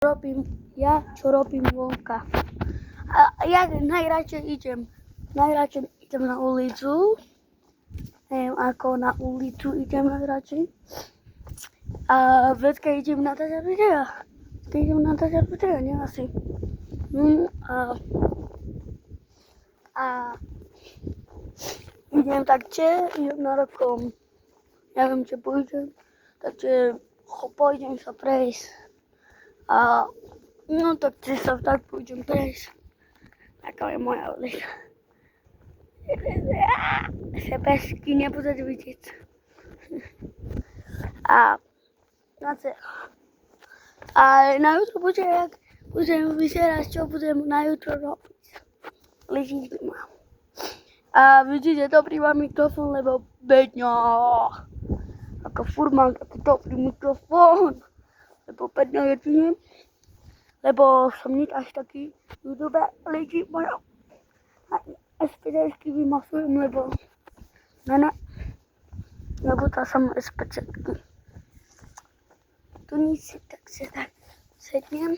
Čo robím vonka. A ja najradšej idem na ulicu. Neviem, ako na ulicu idem najradšej. A keď idem natáčať videa. Nie asi. A idem na rokom. Neviem, či pôjdem. Takže pôjdem sa prejsť. A no tak pôjdem prejsť. Taká je moja ulica. Sebesky nebudete vidieť. A na jutro budem vyzerať, čo budem na jutro robiť. Ležím doma. A vidíte, dobrý mám mikrofón, lebo bedňa. Ako furt mám taký dobrý mikrofón. Lebo bedňa jedine. Lebo som nie až taký YouTube, ležím moja. SPCčky vymasujem, lebo tá som SPCčky. Tu nic, tak sa tak sednem.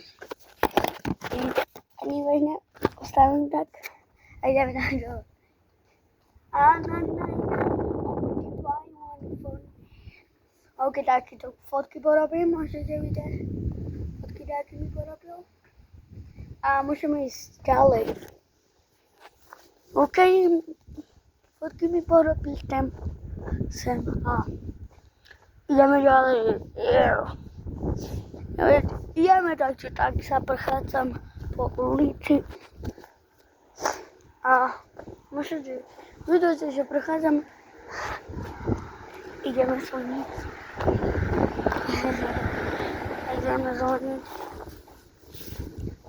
Ani vejne postavím tak a ideme na dole. OK, takéto fotky porobím, môžete vidieť. Fotky taky mi porobil. A môžeme ísť ďalej. OK, fotky mi porobil sem a ideme ďalej. Ideme tak sa prechádzam po ulici a môžete vidieť, že prechádzam. Ideme zvoniť.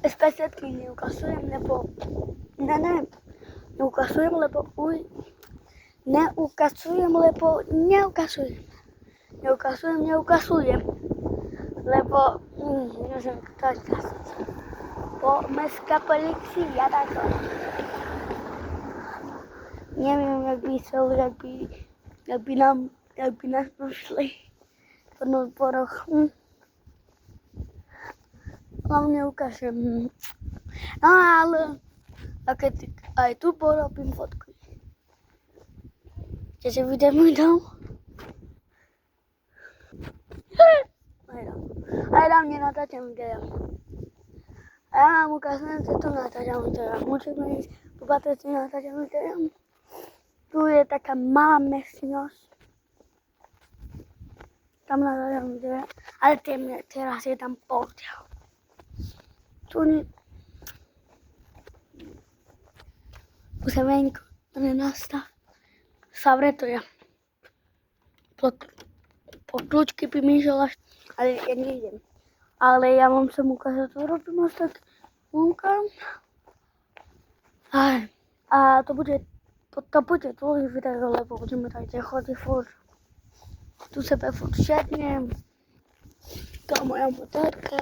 SPCčky neukazujem, lebo neukazujem, lebo neviem, kto je kazať. Mestská polícia, takto. Neviem, jak by nás pošli po notboroch. Hlavne ukážem. No ale keď aj tu porobím fotku. Chcete vidieť môj dom? Aj tam nenatáčam videa. A ja vám ukážem, že tu natáčam videa. Môžeme ísť po baterci natáčam videa. Tu je taká malá miestnosť. Tam natáčam videa. Ale teraz je tam portiel. Tu nie. Musíme nastav. Savre to je. Po kľúčky by mi žela, ale ja nejdem. Ale ja vám chcem ukázať, čo robím až tak vonka. A to bude dlhý video, lebo budeme tak chodiť furt. Tu sebe furt šetnem. To je moja motorka.